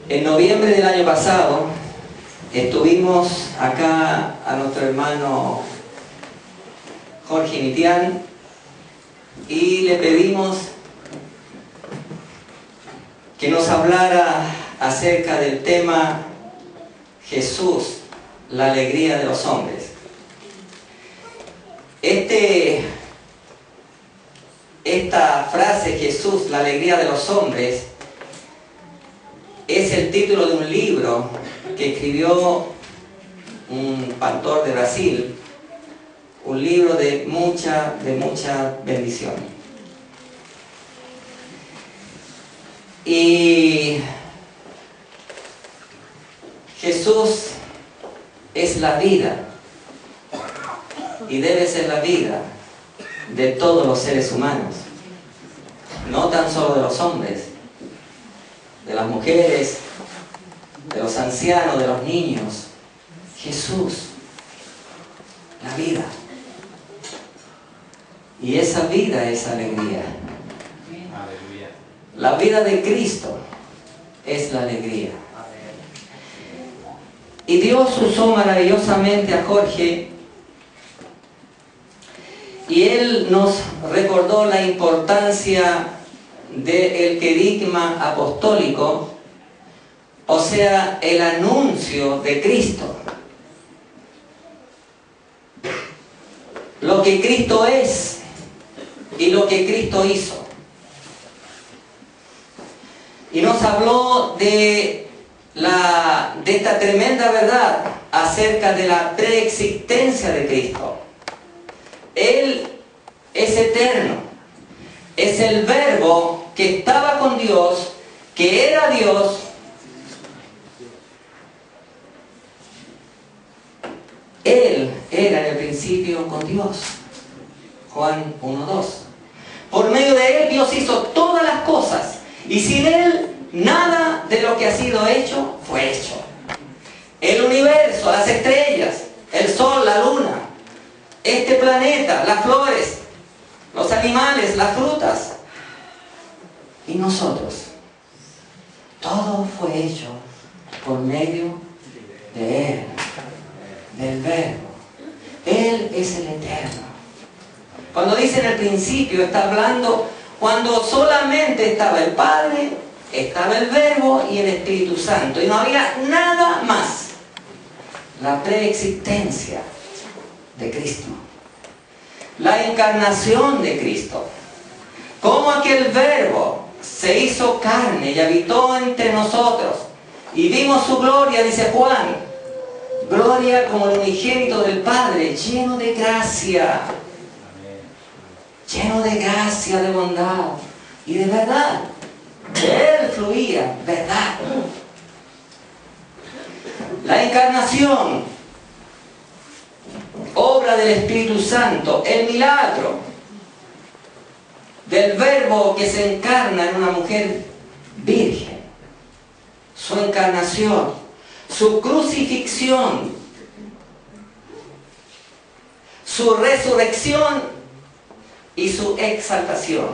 En noviembre del año pasado estuvimos acá a nuestro hermano Jorge Mitián y le pedimos que nos hablara acerca del tema Jesús, la alegría de los hombres. Esta frase, Jesús, la alegría de los hombres, es el título de un libro que escribió un pastor de Brasil, un libro de mucha bendición. Y Jesús es la vida y debe ser la vida de todos los seres humanos, no tan solo de los hombres, de las mujeres, de los ancianos, de los niños. Jesús, la vida. Y esa vida es alegría. La vida de Cristo es la alegría. Y Dios usó maravillosamente a Jorge y él nos recordó la importancia del querigma apostólico, o sea, el anuncio de Cristo. Lo que Cristo es y lo que Cristo hizo. Y nos habló de esta tremenda verdad acerca de la preexistencia de Cristo. Él es eterno, es el Verbo que estaba con Dios, que era Dios. Él era en el principio con Dios. Juan 1:2. Por medio de Él Dios hizo todas las cosas, y sin Él nada de lo que ha sido hecho fue hecho. El universo, las estrellas, el sol, la luna, este planeta, las flores, los animales, las frutas y nosotros. Todo fue hecho por medio de Él, del Verbo. Él es el eterno. Cuando dice en el principio, está hablando cuando solamente estaba el Padre, estaba el Verbo y el Espíritu Santo, y no había nada más. La preexistencia de Cristo, la encarnación de Cristo, como aquel Verbo se hizo carne y habitó entre nosotros, y vimos su gloria, dice Juan, gloria como el unigénito del Padre, lleno de gracia, de bondad y de verdad. De Él fluía verdad. La encarnación, obra del Espíritu Santo, el milagro del Verbo que se encarna en una mujer virgen, su encarnación, su crucifixión, su resurrección y su exaltación.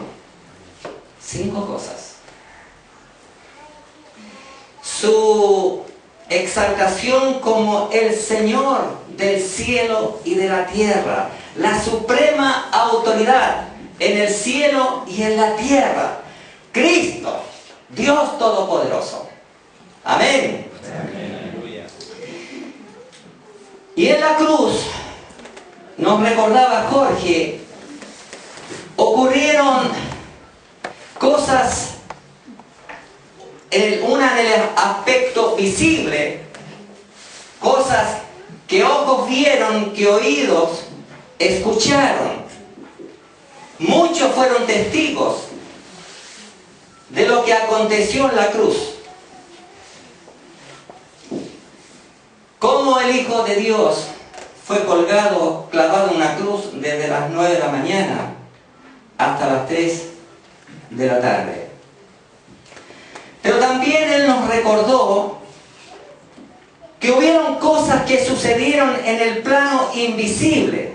5 cosas. Su exaltación como el Señor del cielo y de la tierra, la suprema autoridad en el cielo y en la tierra, Cristo, Dios Todopoderoso. Amén. Y en la cruz, nos recordaba Jorge, ocurrieron cosas. Una del aspecto visible, cosas que ojos vieron, que oídos escucharon. Muchos fueron testigos de lo que aconteció en la cruz. Cómo el Hijo de Dios fue colgado, clavado en una cruz desde las 9 de la mañana hasta las 3 de la tarde. Pero también Él nos recordó que hubieron cosas que sucedieron en el plano invisible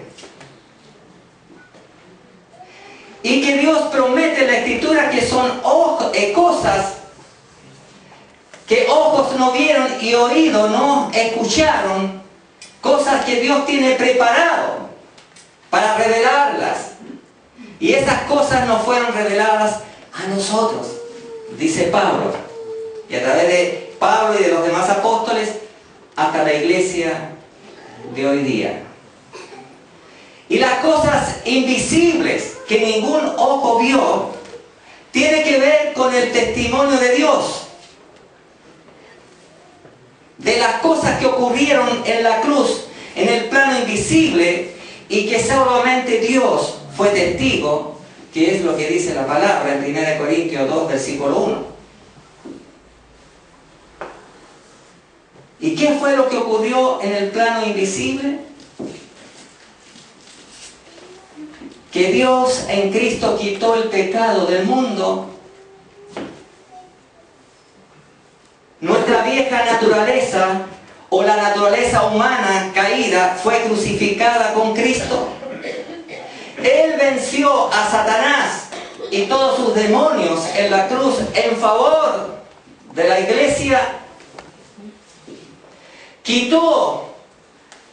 y que Dios promete en la Escritura que son cosas que ojos no vieron y oído no escucharon cosas que Dios tiene preparado para revelarlas. Y esas cosas nos fueron reveladas a nosotros, dice Pablo. Y a través de Pablo y de los demás apóstoles, hasta la iglesia de hoy día. Y las cosas invisibles que ningún ojo vio, tiene que ver con el testimonio de Dios. De las cosas que ocurrieron en la cruz, en el plano invisible, y que solamente Dios fue testigo, que es lo que dice la palabra en 1 Corintios 2, versículo 1. ¿Y qué fue lo que ocurrió en el plano invisible? Que Dios en Cristo quitó el pecado del mundo. Nuestra vieja naturaleza, o la naturaleza humana caída, fue crucificada con Cristo. Él venció a Satanás y todos sus demonios en la cruz en favor de la iglesia. Quitó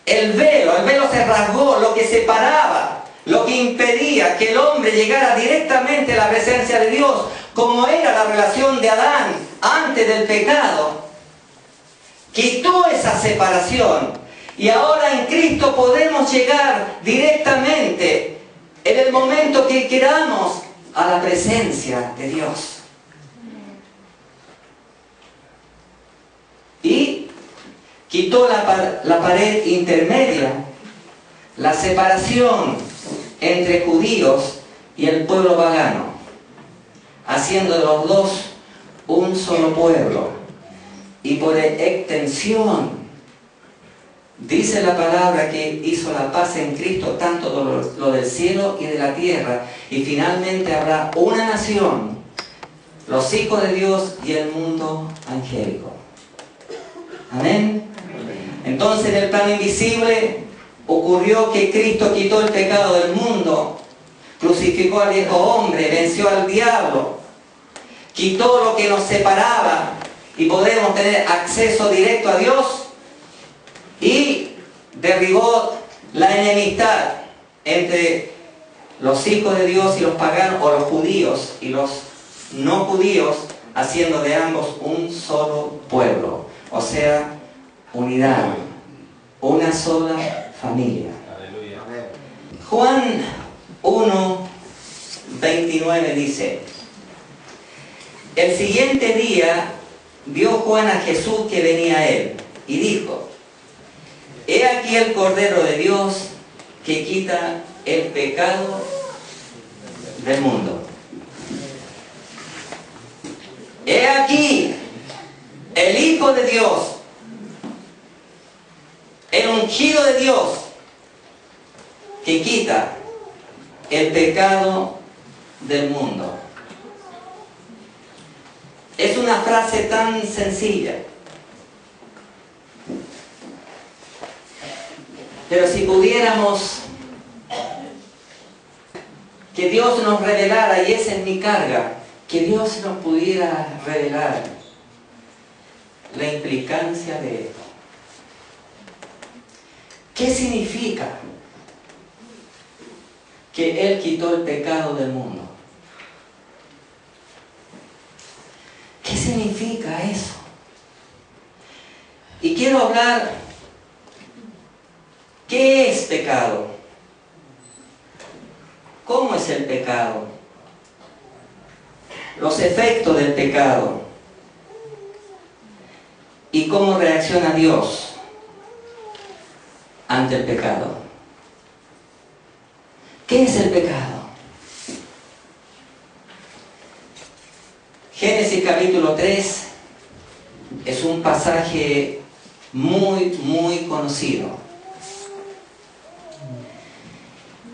el velo se rasgó, lo que separaba, lo que impedía que el hombre llegara directamente a la presencia de Dios, como era la relación de Adán antes del pecado. Quitó esa separación y ahora en Cristo podemos llegar directamente en el momento que queramos a la presencia de Dios. Y quitó la pared intermedia, la separación entre judíos y el pueblo pagano, haciendo de los dos un solo pueblo. Y por extensión, dice la palabra que hizo la paz en Cristo, tanto lo del cielo y de la tierra. Y finalmente habrá una nación, los hijos de Dios y el mundo angélico. Amén. Entonces en el plano invisible ocurrió que Cristo quitó el pecado del mundo, crucificó al viejo hombre, venció al diablo, quitó lo que nos separaba y podemos tener acceso directo a Dios, y derribó la enemistad entre los hijos de Dios y los paganos, o los judíos y los no judíos, haciendo de ambos un solo pueblo, o sea, unidad, una sola familia. Aleluya. Juan 1, 29 dice: el siguiente día vio Juan a Jesús que venía a él, y dijo: he aquí el Cordero de Dios que quita el pecado del mundo. He aquí el Hijo de Dios, el ungido de Dios, que quita el pecado del mundo. Es una frase tan sencilla, pero si pudiéramos que Dios nos revelara, y esa es mi carga, que Dios nos pudiera revelar la implicancia de esto. ¿Qué significa que Él quitó el pecado del mundo? ¿Qué significa eso? Y quiero hablar, ¿qué es pecado? ¿Cómo es el pecado? Los efectos del pecado. ¿Y cómo reacciona Dios ante el pecado? ¿Qué es el pecado? Génesis capítulo 3 es un pasaje muy conocido.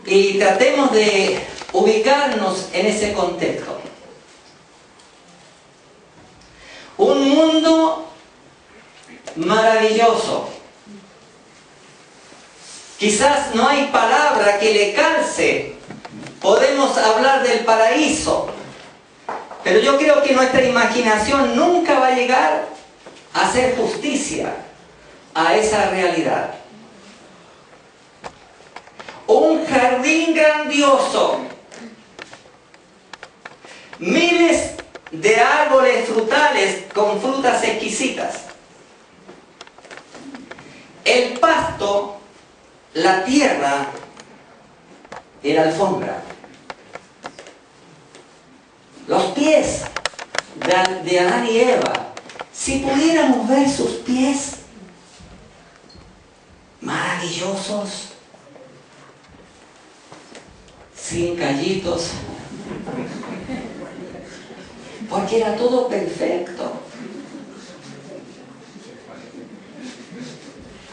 Y tratemos de ubicarnos en ese contexto. Un mundo maravilloso. Quizás no hay palabra que le calce. Podemos hablar del paraíso, pero yo creo que nuestra imaginación nunca va a llegar hacer justicia a esa realidad. Un jardín grandioso, miles de árboles frutales con frutas exquisitas, el pasto, la tierra, era alfombra. Los pies de Adán y Eva, si pudiéramos ver sus pies, maravillosos, sin callitos, porque era todo perfecto.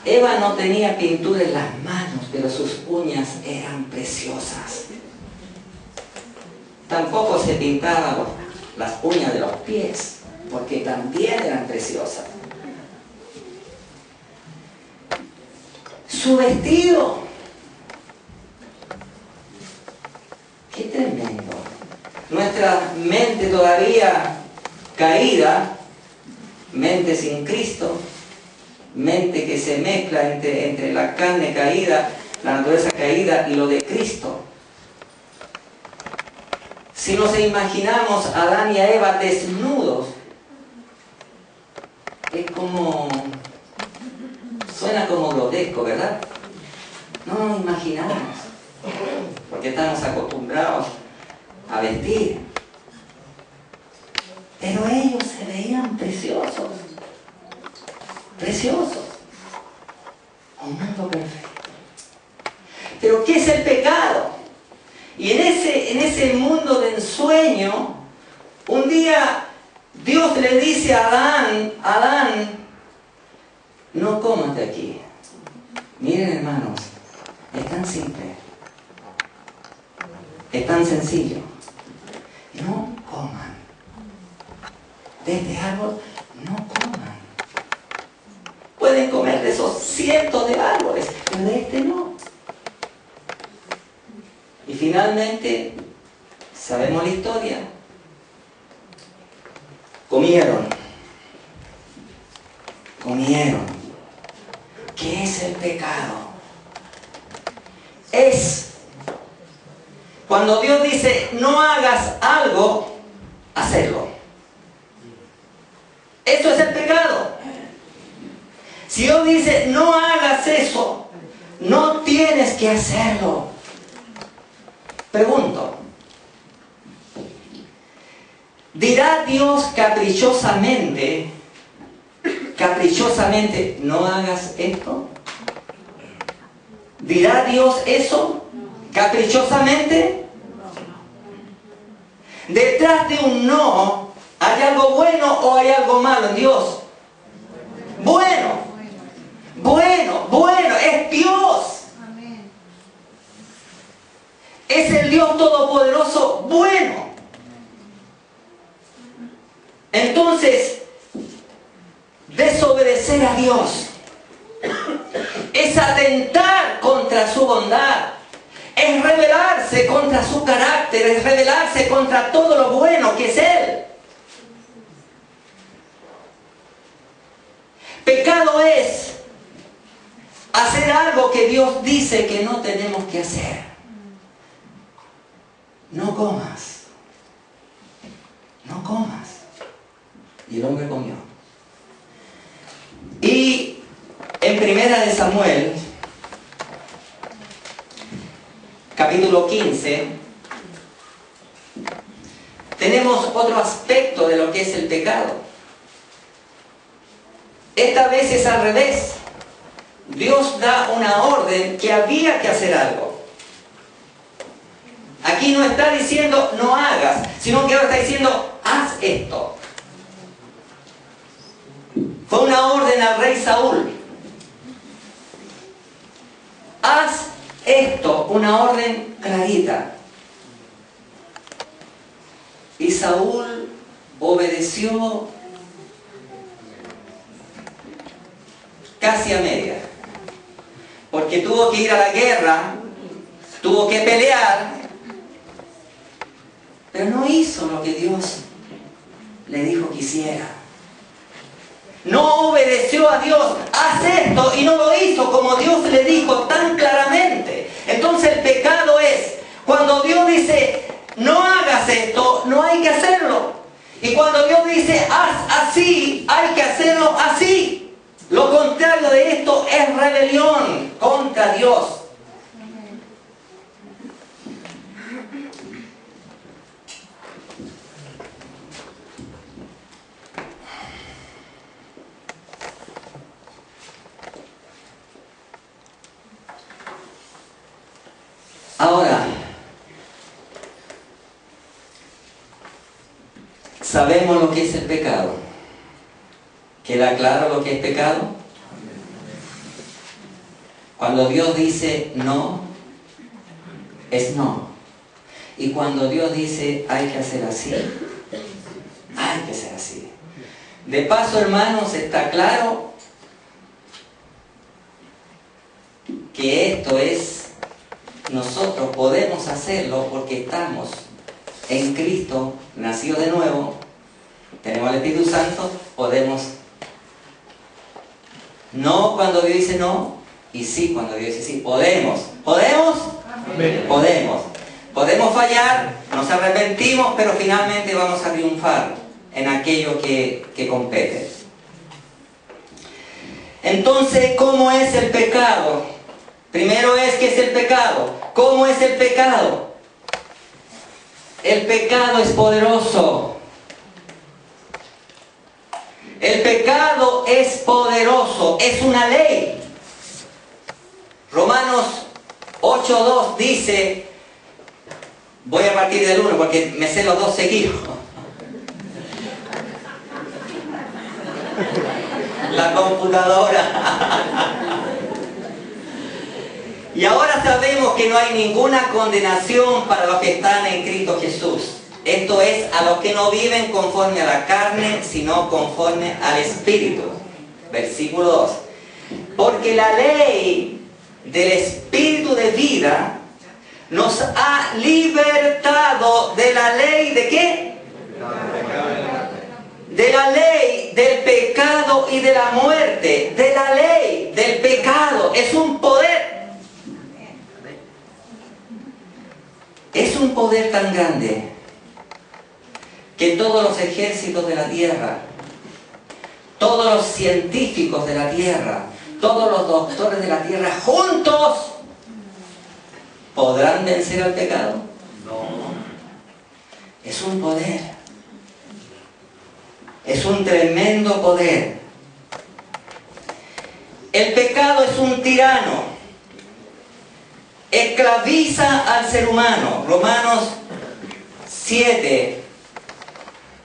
Eva no tenía pintura en las manos, pero sus uñas eran preciosas. Tampoco se pintaban las uñas de los pies, porque también eran preciosas. Su vestido, qué tremendo. Nuestra mente todavía caída, mente sin Cristo, mente que se mezcla entre la carne caída, la naturaleza caída y lo de Cristo. Si nos imaginamos a Adán y a Eva desnudos, es como, suena como grotesco, ¿verdad? No nos imaginamos, porque estamos acostumbrados a vestir. Pero ellos se veían preciosos, preciosos. Un mundo perfecto. Pero ¿qué es el pecado? Y en ese mundo de ensueño, un día Dios le dice a Adán, no comas de aquí. Miren, hermanos, es tan simple, es tan sencillo. No coman. De este árbol, no coman. Pueden comer de esos cientos de árboles, pero de este no. Y finalmente, sabemos la historia. Comieron. ¿Qué es el pecado? Es cuando Dios dice, no hagas algo, hacerlo. Esto es el pecado. Si Dios dice, no hagas eso, no tienes que hacerlo. Pregunto, ¿dirá Dios caprichosamente, no hagas esto? ¿Dirá Dios eso caprichosamente? Detrás de un no, ¿hay algo bueno o hay algo malo en Dios? Bueno, es Dios. Es el Dios Todopoderoso bueno. Entonces, desobedecer a Dios es atentar contra su bondad, es rebelarse contra su carácter, es rebelarse contra todo lo bueno que es Él. Pecado es hacer algo que Dios dice que no tenemos que hacer. No comas. No comas. Y el hombre comió. Y en Primera de Samuel, capítulo 15, tenemos otro aspecto de lo que es el pecado. Esta vez es al revés. Dios da una orden que había que hacer algo. Aquí no está diciendo no hagas, sino que ahora está diciendo haz esto. Fue una orden al rey Saúl. Haz esto, una orden clarita. Y Saúl obedeció casi a media. Porque tuvo que ir a la guerra, tuvo que pelear, pero no hizo lo que Dios le dijo que hiciera. no obedeció a Dios, haz esto, y no lo hizo como Dios le dijo tan claramente. Entonces el pecado es, cuando Dios dice, no hagas esto, no hay que hacerlo. Y cuando Dios dice, haz así, hay que hacerlo así. Lo contrario de esto es rebelión contra Dios. Ahora, sabemos lo que es el pecado. ¿Queda claro lo que es pecado? Cuando Dios dice no, es no. Y cuando Dios dice hay que hacer así, hay que hacer así. De paso, hermanos, está claro que esto es, nosotros podemos hacerlo porque estamos en Cristo, nacidos de nuevo, tenemos el Espíritu Santo, podemos. No cuando Dios dice no, y sí cuando Dios dice sí. Podemos. ¿Podemos? Amén. Podemos. Podemos fallar, nos arrepentimos, pero finalmente vamos a triunfar en aquello que compete. Entonces, ¿cómo es el pecado? Primero es, ¿qué es el pecado? ¿Cómo es el pecado? El pecado es poderoso. El pecado es poderoso, es una ley. Romanos 8:2 dice, voy a partir del 1 porque me sé los dos seguidos. La computadora. Y ahora sabemos que no hay ninguna condenación para los que están en Cristo Jesús. Esto es, a los que no viven conforme a la carne, sino conforme al Espíritu. Versículo 2. Porque la ley del Espíritu de vida nos ha libertado de la ley ¿de qué? De la ley del pecado y de la muerte. De la ley del pecado. Es un poder. Es un poder tan grande que todos los ejércitos de la tierra, todos los científicos de la tierra, todos los doctores de la tierra juntos, ¿podrán vencer al pecado? No. Es un poder. Es un tremendo poder. El pecado es un tirano. Esclaviza al ser humano. Romanos 7,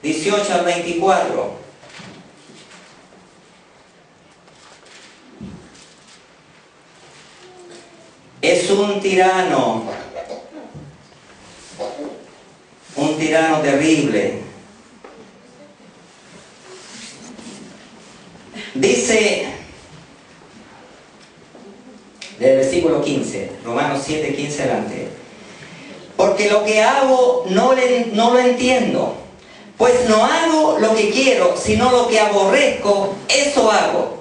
18 al 24. Es un tirano terrible. Dice, del versículo 15, Romanos 7, 15 adelante. Porque lo que hago no lo entiendo. Pues no hago lo que quiero, sino lo que aborrezco, eso hago.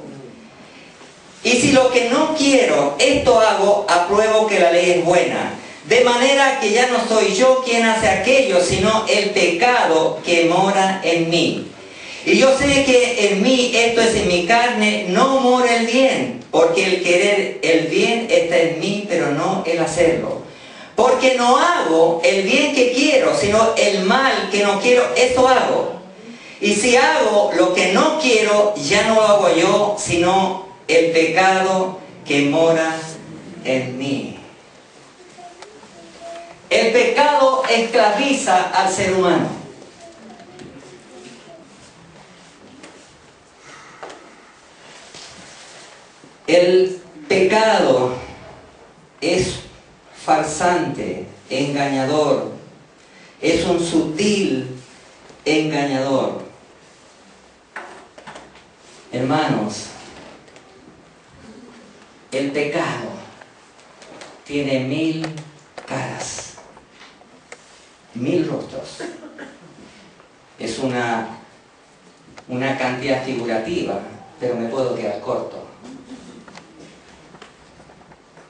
Y si lo que no quiero, esto hago, apruebo que la ley es buena. De manera que ya no soy yo quien hace aquello, sino el pecado que mora en mí. Y yo sé que en mí, esto es en mi carne, no mora el bien. Porque el querer el bien está en mí, pero no el hacerlo. Porque no hago el bien que quiero, sino el mal que no quiero, eso hago. Y si hago lo que no quiero, ya no lo hago yo, sino el pecado que mora en mí. El pecado esclaviza al ser humano. El pecado es farsante, engañador, es un sutil engañador. Hermanos, el pecado tiene 1000 caras, 1000 rostros. Es una una cantidad figurativa, pero me puedo quedar corto.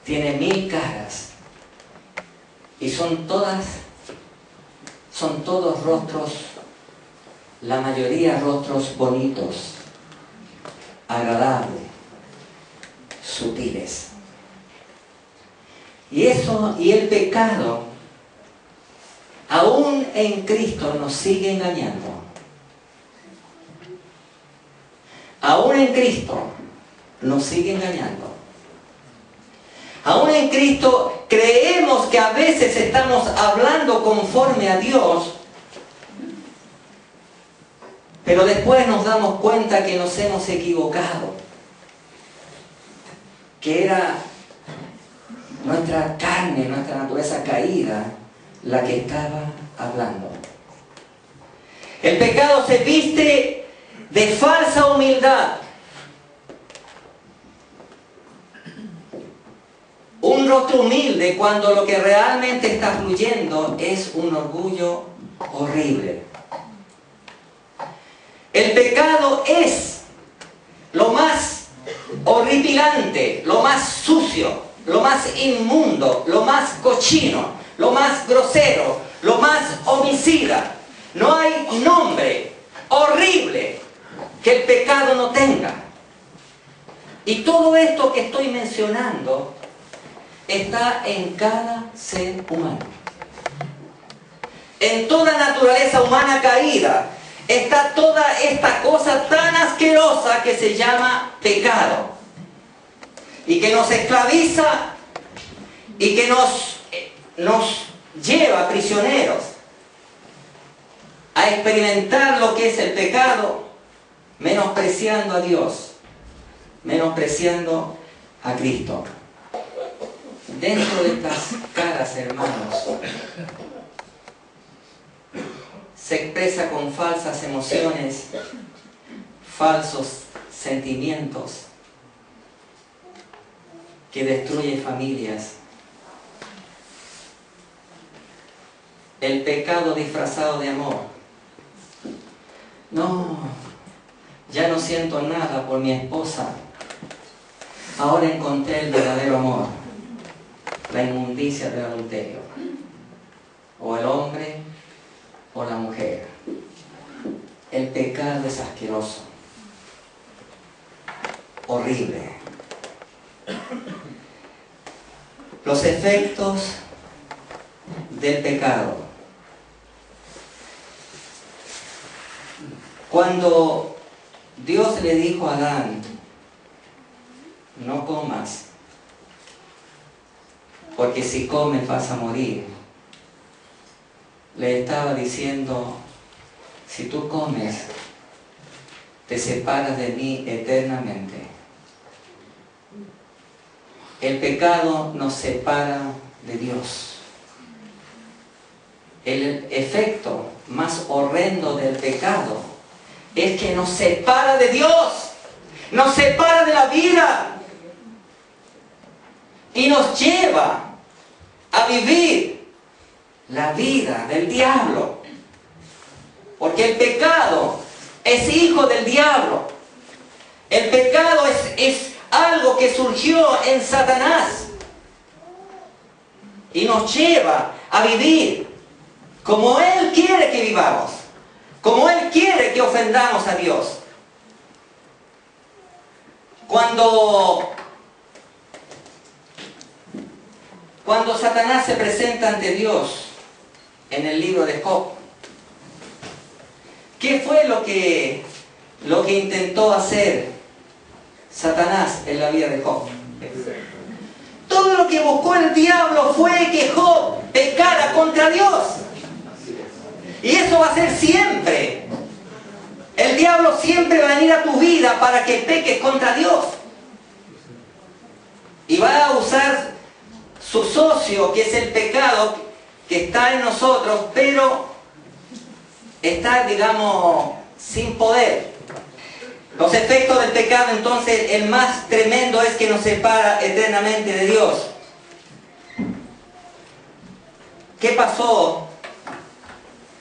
Tiene 1000 caras y son todos rostros, la mayoría rostros bonitos, agradables, sutiles. Y el pecado, aún en Cristo, nos sigue engañando. Aún en Cristo nos sigue engañando. Aún en Cristo creemos que a veces estamos hablando conforme a Dios, pero después nos damos cuenta que nos hemos equivocado, que era nuestra carne, nuestra naturaleza caída, la que estaba hablando. El pecado se viste de falsa humildad. Un rostro humilde cuando lo que realmente está fluyendo es un orgullo horrible. El pecado es lo más horripilante, lo más sucio, lo más inmundo, lo más cochino, lo más grosero, lo más homicida. No hay nombre horrible que el pecado no tenga. Y todo esto que estoy mencionando está en cada ser humano. En toda naturaleza humana caída está toda esta cosa tan asquerosa que se llama pecado, y que nos esclaviza y que nos lleva prisioneros a experimentar lo que es el pecado, menospreciando a Dios, menospreciando a Cristo. Dentro de estas caras, hermanos, se expresa con falsas emociones, falsos sentimientos, que destruye familias. El pecado disfrazado de amor. No, ya no siento nada por mi esposa. Ahora encontré el verdadero amor. La inmundicia del adulterio. O el hombre o la mujer. El pecado es asqueroso. Horrible. Los efectos del pecado. Cuando Dios le dijo a Adán, no comas, porque si comes vas a morir, le estaba diciendo, si tú comes, te separas de mí eternamente. El pecado nos separa de Dios. El efecto más horrendo del pecado es que nos separa de Dios, nos separa de la vida y nos lleva a vivir la vida del diablo. Porque el pecado es hijo del diablo. El pecado es algo que surgió en Satanás y nos lleva a vivir como Él quiere que vivamos, como Él quiere que ofendamos a Dios. Cuando Satanás se presenta ante Dios en el libro de Job, ¿qué fue lo que intentó hacer Satanás en la vida de Job? Todo lo que buscó el diablo fue que Job pecara contra Dios. Y eso va a ser siempre. El diablo siempre va a venir a tu vida para que peques contra Dios. Y va a usar su socio, que es el pecado, que está en nosotros, pero está, digamos, sin poder. Los efectos del pecado, entonces, el más tremendo es que nos separa eternamente de Dios. ¿Qué pasó?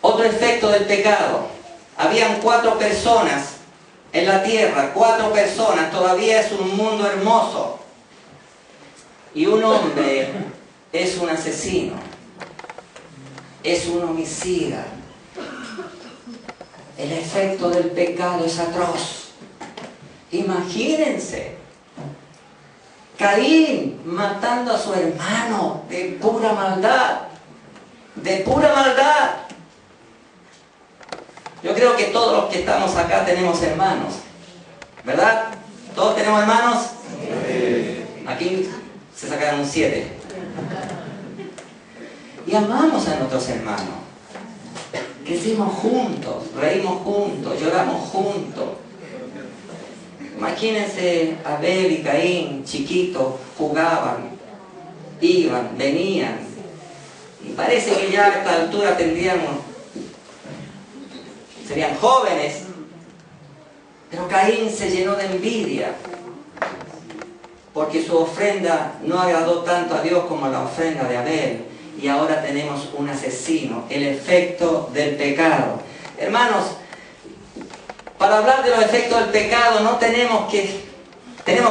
Otro efecto del pecado. Habían 4 personas en la tierra, 4 personas, todavía es un mundo hermoso. Y un hombre es un asesino, es un homicida. El efecto del pecado es atroz. Imagínense, Caín matando a su hermano de pura maldad, de pura maldad. Yo creo que todos los que estamos acá tenemos hermanos, ¿verdad? ¿Todos tenemos hermanos? Aquí se sacaron un 7. Y amamos a nuestros hermanos. Crecimos juntos, reímos juntos, lloramos juntos. Imagínense Abel y Caín, chiquitos, jugaban, iban, venían. Y parece que ya a esta altura serían jóvenes. Pero Caín se llenó de envidia, porque su ofrenda no agradó tanto a Dios como la ofrenda de Abel. Y ahora tenemos un asesino, el efecto del pecado. Hermanos, para hablar de los efectos del pecado tenemos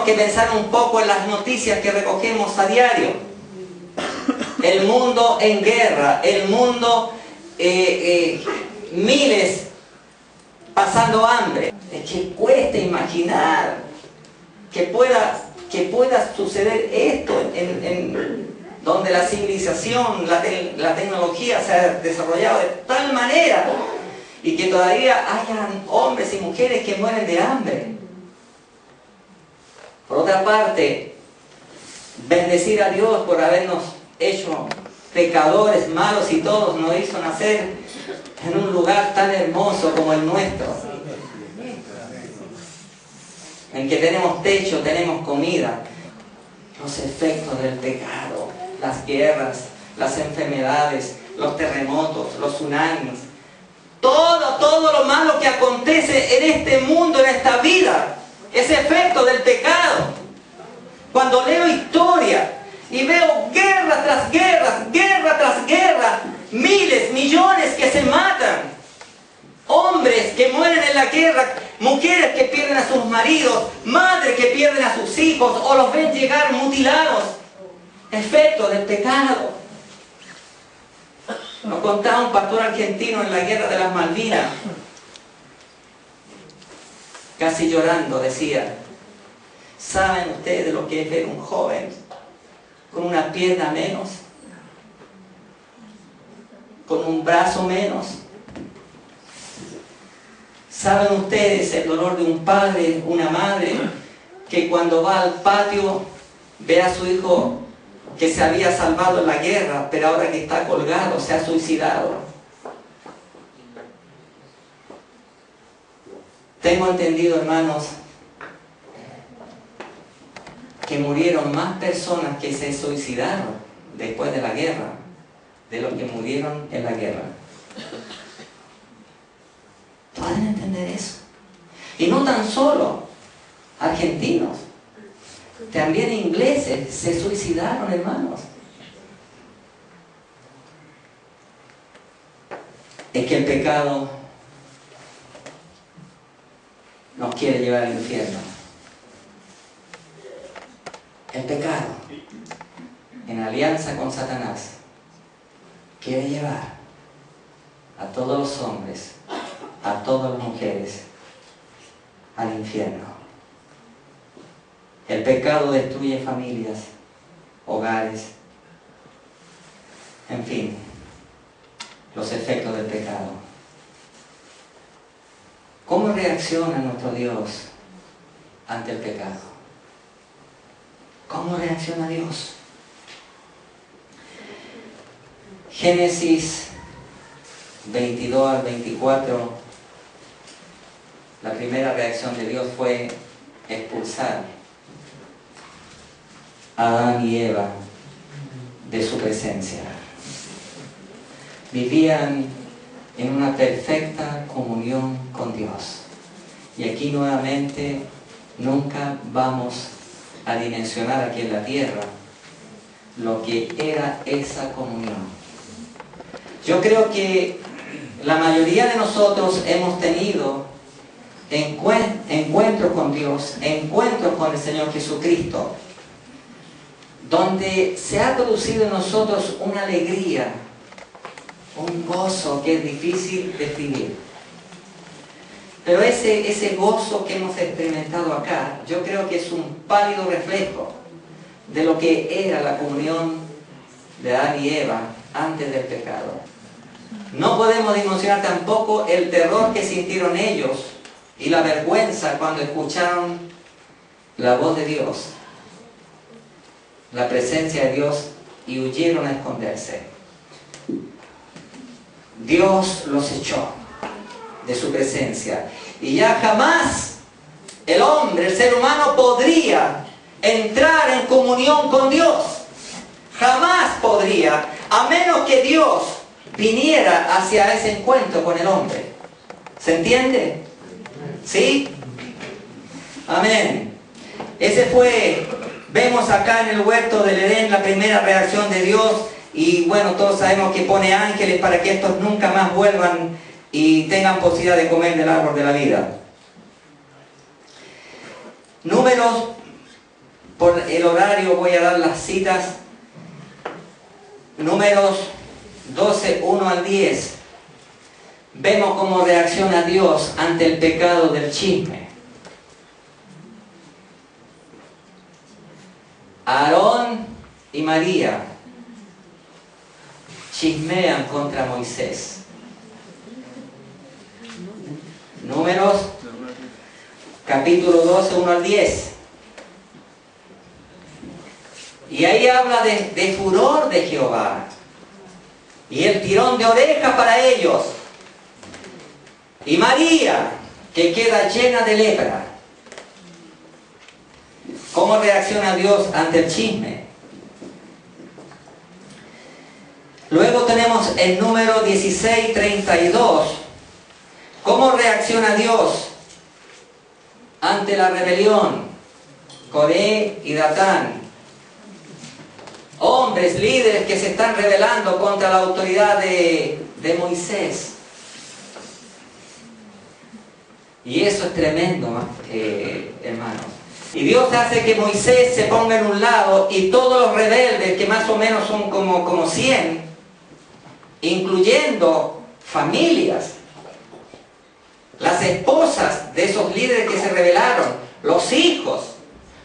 que pensar un poco en las noticias que recogemos a diario. El mundo en guerra, el mundo miles pasando hambre. Es que cuesta imaginar que pueda suceder esto en donde la civilización, la tecnología se ha desarrollado de tal manera y que todavía hayan hombres y mujeres que mueren de hambre. Por otra parte, bendecir a Dios por habernos hecho pecadores, malos y todos nos hizo nacer en un lugar tan hermoso como el nuestro, en que tenemos techo, tenemos comida. Los efectos del pecado, las guerras, las enfermedades, los terremotos, los tsunamis, todo lo malo que acontece en este mundo, en esta vida, es efecto del pecado. Cuando leo historia y veo guerra tras guerra, miles, millones que se matan, hombres que mueren en la guerra, mujeres que pierden a sus maridos, madres que pierden a sus hijos o los ven llegar mutilados, efecto del pecado. Nos contaba un pastor argentino en la guerra de las Malvinas, casi llorando, decía: ¿saben ustedes lo que es ver un joven con una pierna menos? ¿Con un brazo menos? ¿Saben ustedes el dolor de un padre, una madre, que cuando va al patio ve a su hijo que se había salvado en la guerra, pero ahora que está colgado, se ha suicidado? Tengo entendido, hermanos, que murieron más personas que se suicidaron después de la guerra de los que murieron en la guerra. ¿Pueden entender eso? Y no tan solo argentinos, también ingleses se suicidaron, hermanos. Es que el pecado nos quiere llevar al infierno. El pecado, en alianza con Satanás, quiere llevar a todos los hombres, a todas las mujeres, al infierno. El pecado destruye familias, hogares, en fin, los efectos del pecado. ¿Cómo reacciona nuestro Dios ante el pecado? ¿Cómo reacciona Dios? Génesis 22 al 24, la primera reacción de Dios fue expulsar a Adán y Eva de su presencia. Vivían en una perfecta comunión con Dios. Y aquí nuevamente nunca vamos a dimensionar aquí en la tierra lo que era esa comunión. Yo creo que la mayoría de nosotros hemos tenido encuentro con Dios, encuentro con el Señor Jesucristo, donde se ha producido en nosotros una alegría, un gozo que es difícil describir. Pero ese gozo que hemos experimentado acá, yo creo que es un pálido reflejo de lo que era la comunión de Adán y Eva antes del pecado. No podemos dimensionar tampoco el terror que sintieron ellos y la vergüenza cuando escucharon la voz de Dios, la presencia de Dios, y huyeron a esconderse. Dios los echó de su presencia y ya jamás el hombre, el ser humano, podría entrar en comunión con Dios. Jamás podría, a menos que Dios viniera hacia ese encuentro con el hombre. ¿Se entiende? ¿Sí? Amén. Vemos acá en el huerto del Edén la primera reacción de Dios, y bueno, todos sabemos que pone ángeles para que estos nunca más vuelvan y tengan posibilidad de comer del árbol de la vida. Números, por el horario voy a dar las citas. Números 12, 1 al 10. Vemos cómo reacciona Dios ante el pecado del chisme. Aarón y María chismean contra Moisés. Números, capítulo 12, 1 al 10. Y ahí habla de furor de Jehová y el tirón de orejas para ellos. Y María, que queda llena de lepra. ¿Cómo reacciona Dios ante el chisme? Luego tenemos el número 16, 32. ¿Cómo reacciona Dios ante la rebelión? Coré y Datán, hombres, líderes que se están rebelando contra la autoridad de Moisés. Y eso es tremendo, hermanos. Y Dios hace que Moisés se ponga en un lado y todos los rebeldes, que más o menos son como 100, incluyendo familias, las esposas de esos líderes que se rebelaron, los hijos,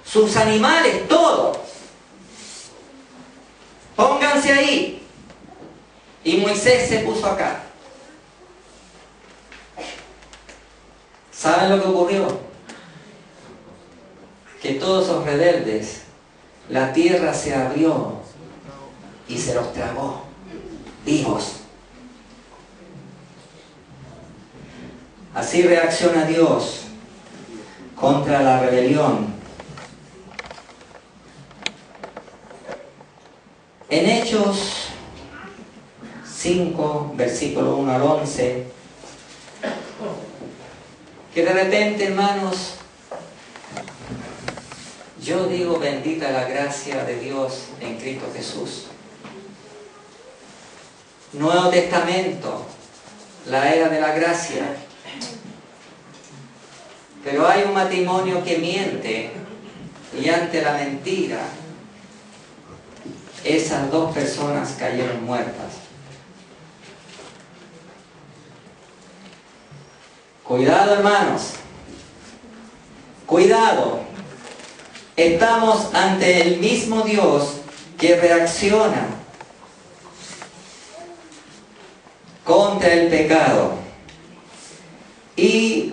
sus animales, todo. Pónganse ahí. Y Moisés se puso acá. ¿Saben lo que ocurrió? Que todos esos rebeldes, la tierra se abrió y se los tragó vivos. Así reacciona Dios contra la rebelión. En Hechos 5, versículo 1 al 11, que de repente, hermanos, yo digo, bendita la gracia de Dios en Cristo Jesús. Nuevo Testamento, la era de la gracia. Pero hay un matrimonio que miente, y ante la mentira, esas dos personas cayeron muertas. Cuidado, hermanos. Cuidado. Estamos ante el mismo Dios que reacciona contra el pecado. Y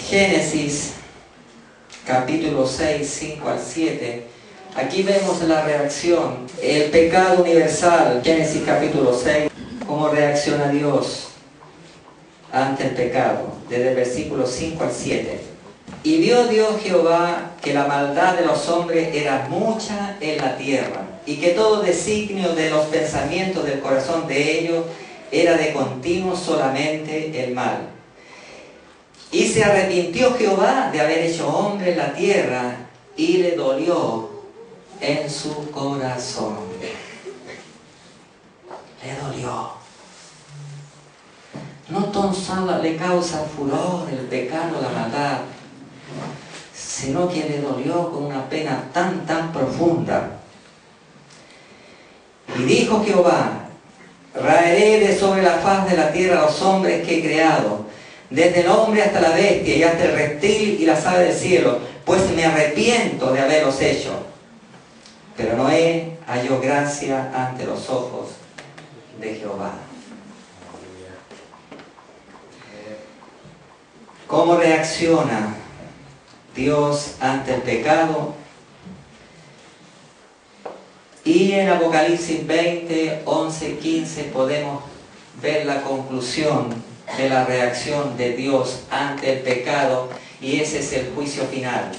Génesis capítulo 6, 5 al 7, aquí vemos la reacción, el pecado universal. Génesis capítulo 6, cómo reacciona Dios ante el pecado, desde el versículo 5 al 7. Y vio Dios Jehová que la maldad de los hombres era mucha en la tierra, y que todo designio de los pensamientos del corazón de ellos era de continuo solamente el mal. Y se arrepintió Jehová de haber hecho hombre en la tierra, y le dolió en su corazón. Le dolió. No no solo le causa furor el pecado, la maldad, sino que le dolió con una pena tan profunda. Y dijo Jehová: raeré de sobre la faz de la tierra a los hombres que he creado, desde el hombre hasta la bestia y hasta el reptil y las aves del cielo, pues me arrepiento de haberlos hecho. Pero Noé halló gracia ante los ojos de Jehová. ¿Cómo reacciona Dios ante el pecado? Y en Apocalipsis 20, 11, 15 podemos ver la conclusión de la reacción de Dios ante el pecado, y ese es el juicio final.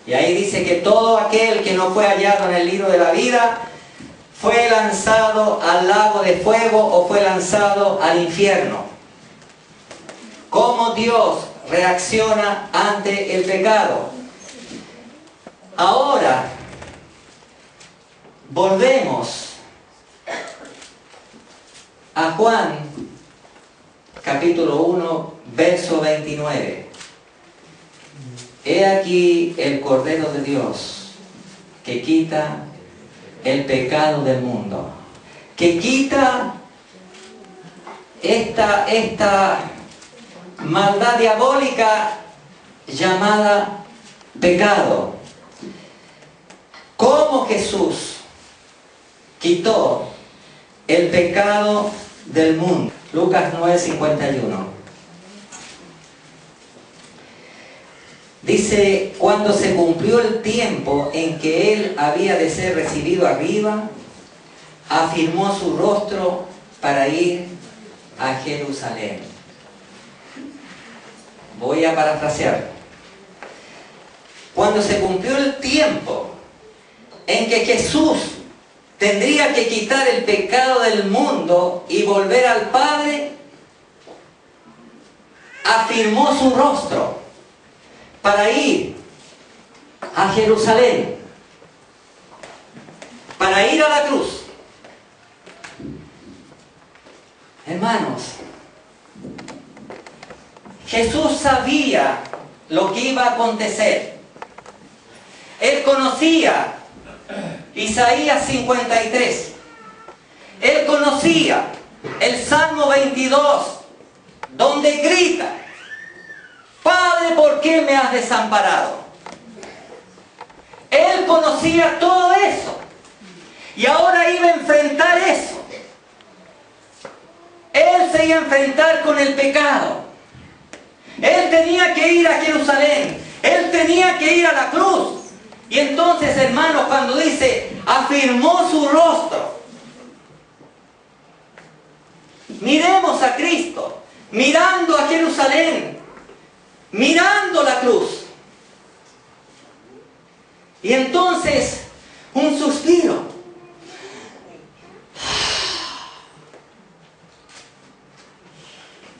Y ahí dice que todo aquel que no fue hallado en el libro de la vida fue lanzado al lago de fuego o fue lanzado al infierno. ¿Cómo Dios reacciona ante el pecado? Ahora, volvemos a Juan, capítulo 1, verso 29. He aquí el Cordero de Dios que quita el pecado del mundo, que quita esta maldad diabólica llamada pecado. ¿Cómo Jesús quitó el pecado del mundo? Lucas 9:51. Dice: cuando se cumplió el tiempo en que él había de ser recibido arriba, afirmó su rostro para ir a Jerusalén. Voy a parafrasear. Cuando se cumplió el tiempo en que Jesús tendría que quitar el pecado del mundo y volver al Padre, afirmó su rostro para ir a Jerusalén, para ir a la cruz. Hermanos, Jesús sabía lo que iba a acontecer. Él conocía Isaías 53. Él conocía el Salmo 22, donde grita: Padre, ¿por qué me has desamparado? Él conocía todo eso. Y ahora iba a enfrentar eso. Él se iba a enfrentar con el pecado. Él tenía que ir a Jerusalén. Él tenía que ir a la cruz. Y entonces, hermanos, cuando dice, afirmó su rostro, miremos a Cristo, mirando a Jerusalén, mirando la cruz. Y entonces, un suspiro.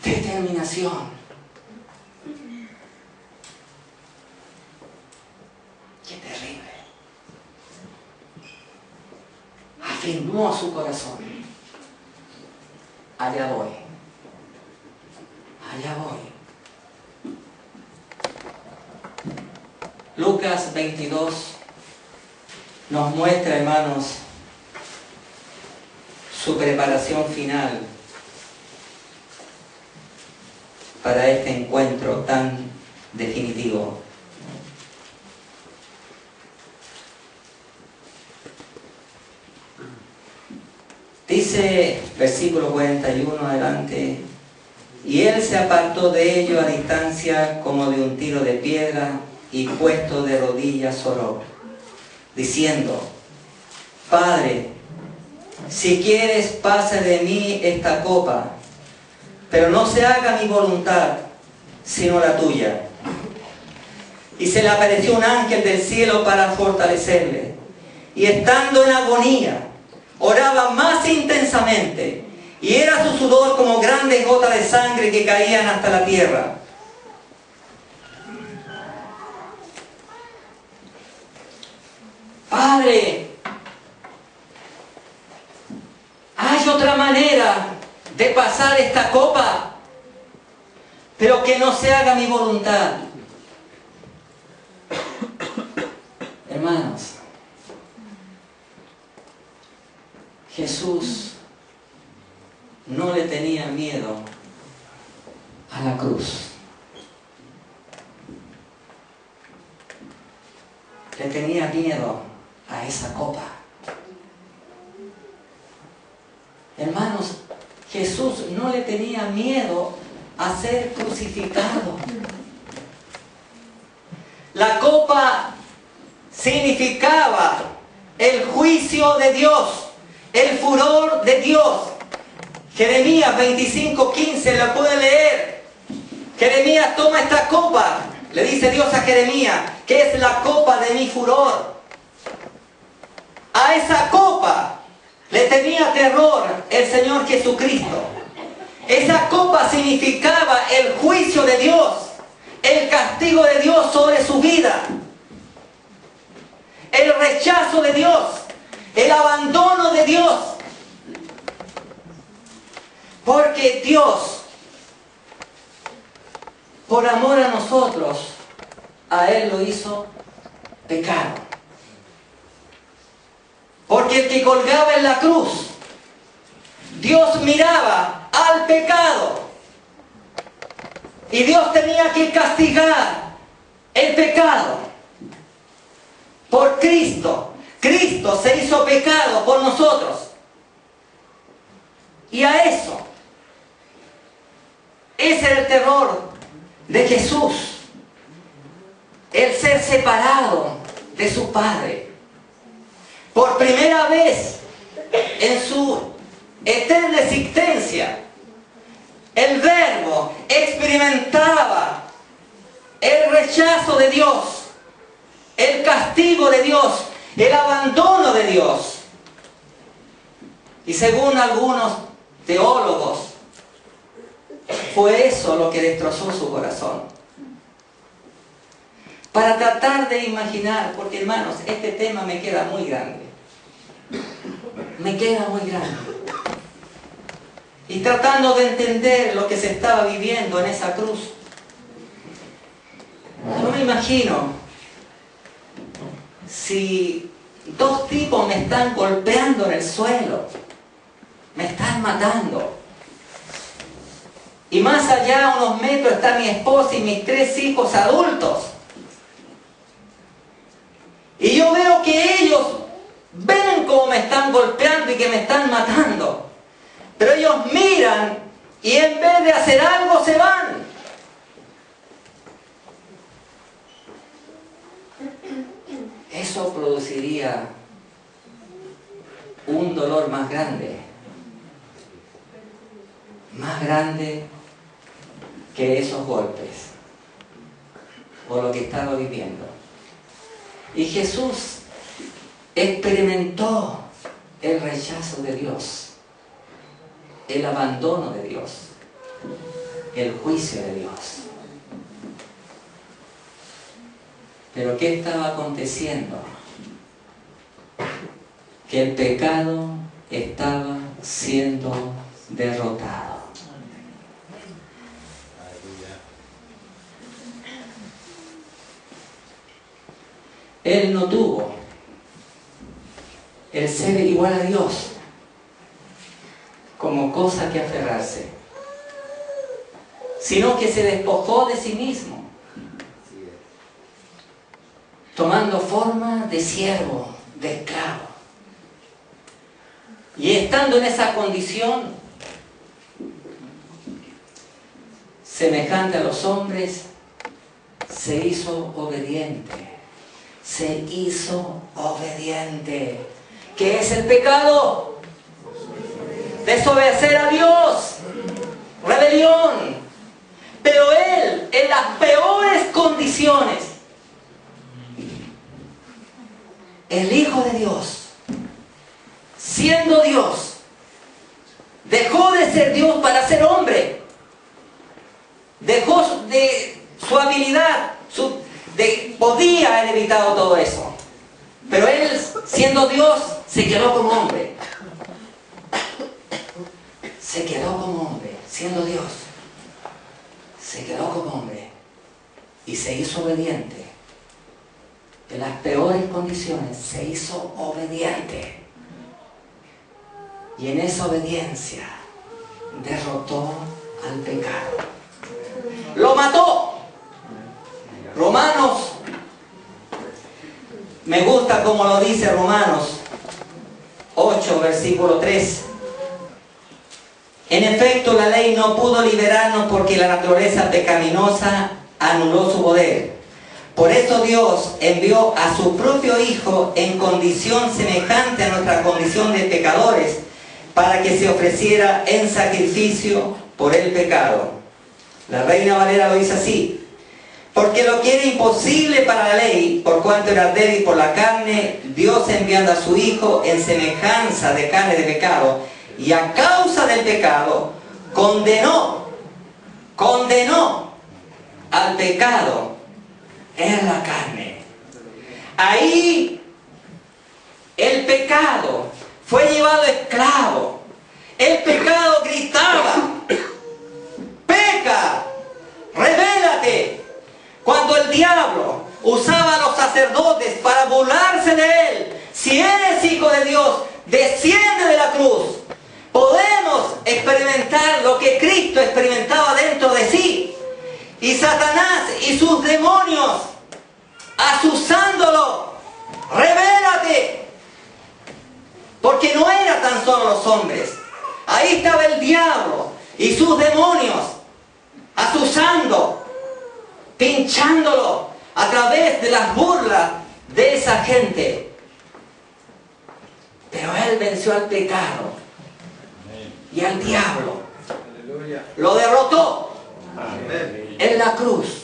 Determinación. Qué terrible. Afirmó su corazón. Allá voy. Allá voy. Lucas 22 nos muestra, hermanos, su preparación final para este encuentro tan definitivo. Dice, versículo 41 adelante: y él se apartó de ellos a distancia como de un tiro de piedra, y puesto de rodillas oró, diciendo: Padre, si quieres, pase de mí esta copa, pero no se haga mi voluntad, sino la tuya. Y se le apareció un ángel del cielo para fortalecerle. Y estando en agonía, oraba más intensamente, y era su sudor como grandes gotas de sangre que caían hasta la tierra. Padre, hay otra manera de pasar esta copa, pero que no se haga mi voluntad. Hermanos, Jesús no le tenía miedo a la cruz. Le tenía miedo a esa copa. Hermanos, Jesús no le tenía miedo a ser crucificado. La copa significaba el juicio de Dios, el furor de Dios. Jeremías 25:15, la puede leer. Jeremías toma esta copa, le dice Dios a Jeremías, que es la copa de mi furor. A esa copa le tenía terror el Señor Jesucristo. Esa copa significaba el juicio de Dios, el castigo de Dios sobre su vida, el rechazo de Dios, el abandono de Dios. Porque Dios, por amor a nosotros, a Él lo hizo pecado. Porque el que colgaba en la cruz, Dios miraba al pecado. Y Dios tenía que castigar el pecado por Cristo. Cristo se hizo pecado por nosotros. Y a eso, ese era el terror de Jesús. El ser separado de su Padre. Por primera vez en su eterna existencia, el Verbo experimentaba el rechazo de Dios, el castigo de Dios, el abandono de Dios. Y según algunos teólogos, fue eso lo que destrozó su corazón. Para tratar de imaginar, porque hermanos, este tema me queda muy grande. Me queda muy grande. Y tratando de entender lo que se estaba viviendo en esa cruz, yo me imagino si dos tipos me están golpeando en el suelo, me están matando. Y más allá, a unos metros, está mi esposa y mis 3 hijos adultos. Y yo veo que ellos ven cómo me están golpeando y que me están matando. Pero ellos miran y en vez de hacer algo se van. Eso produciría un dolor más grande. Más grande que esos golpes. Por lo que estaba viviendo. Y Jesús experimentó el rechazo de Dios, el abandono de Dios, el juicio de Dios. Pero ¿qué estaba aconteciendo? Que el pecado estaba siendo derrotado. Él no tuvo el ser igual a Dios como cosa que aferrarse, sino que se despojó de sí mismo, tomando forma de siervo, de esclavo. Y estando en esa condición, semejante a los hombres, se hizo obediente. Se hizo obediente. ¿Qué es el pecado? Desobedecer a Dios. Rebelión. Pero Él, en las peores condiciones, el Hijo de Dios, siendo Dios, dejó de ser Dios para ser hombre. Dejó de su habilidad, podía haber evitado todo eso. Pero Él, siendo Dios, se quedó como hombre. se quedó como hombre, siendo Dios. Se quedó como hombre y se hizo obediente. En las peores condiciones se hizo obediente. Y en esa obediencia derrotó al pecado. Lo mató. Romanos, me gusta como lo dice Romanos 8, versículo 3. En efecto, la ley no pudo liberarnos porque la naturaleza pecaminosa anuló su poder. Por eso Dios envió a su propio Hijo en condición semejante a nuestra condición de pecadores, para que se ofreciera en sacrificio por el pecado. La Reina Valera lo dice así: porque lo que era imposible para la ley, por cuanto era débil por la carne, Dios enviando a su Hijo en semejanza de carne de pecado, y a causa del pecado, condenó al pecado en la carne. Ahí el pecado fue llevado esclavo. El pecado gritaba: peca, rebélate. Cuando el diablo usaba a los sacerdotes para burlarse de él: si eres hijo de Dios, desciende de la cruz. Podemos experimentar lo que Cristo experimentaba dentro de sí. Y Satanás y sus demonios asusándolo: rebélate. Porque no era tan solo los hombres. Ahí estaba el diablo y sus demonios asusando, pinchándolo a través de las burlas de esa gente. Pero él venció al pecado y al diablo. Lo derrotó en la cruz.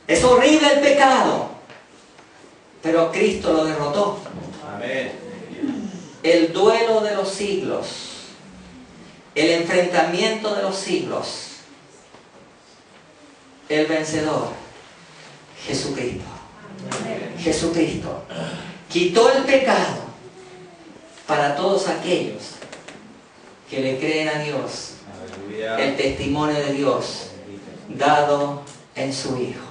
Es horrible el pecado, pero Cristo lo derrotó. El duelo de los siglos, el enfrentamiento de los siglos, el vencedor, Jesucristo. Jesucristo quitó el pecado para todos aquellos que le creen a Dios. El testimonio de Dios dado en su Hijo.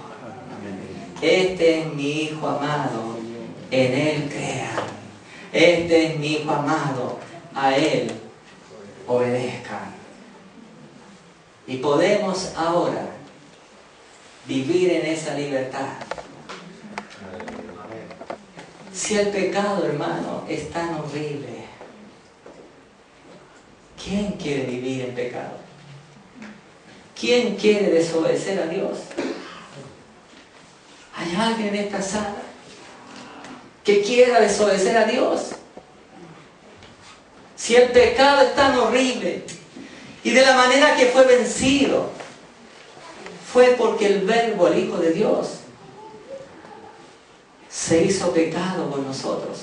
Este es mi Hijo amado, en Él crean. Este es mi Hijo amado, a Él obedezcan. Y podemos ahora vivir en esa libertad. Si el pecado, hermano, es tan horrible, ¿quién quiere vivir en pecado? ¿Quién quiere desobedecer a Dios? ¿Hay alguien en esta sala que quiera desobedecer a Dios? Si el pecado es tan horrible y de la manera que fue vencido fue porque el Verbo, el Hijo de Dios, se hizo pecado por nosotros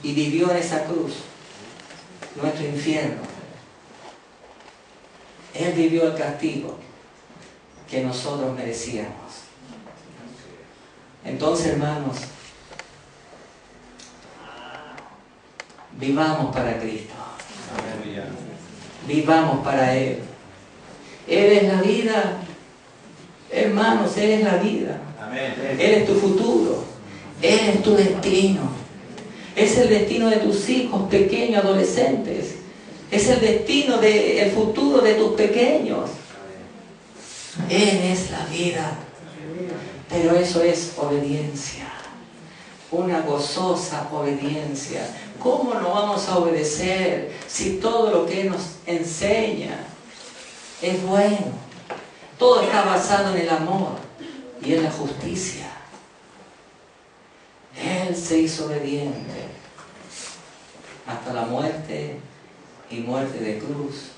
y vivió en esa cruz nuestro infierno. Él vivió el castigo que nosotros merecíamos. Entonces, hermanos, vivamos para Cristo. Vivamos para Él. Él es la vida. Hermanos, Él es la vida. Él es tu futuro. Él es tu destino. Es el destino de tus hijos pequeños, adolescentes. Es el destino el futuro de tus pequeños. Él es la vida. Pero eso es obediencia. Una gozosa obediencia. ¿Cómo no vamos a obedecer si todo lo que Él nos enseña es bueno? Todo está basado en el amor y en la justicia. Él se hizo obediente hasta la muerte y muerte de cruz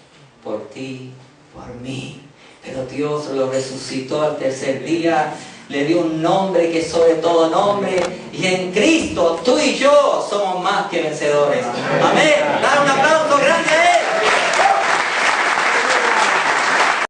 por ti, por mí. Pero Dios lo resucitó al tercer día, le dio un nombre que es sobre todo nombre, y en Cristo tú y yo somos más que vencedores. Amén. Dar un aplauso grande a Él.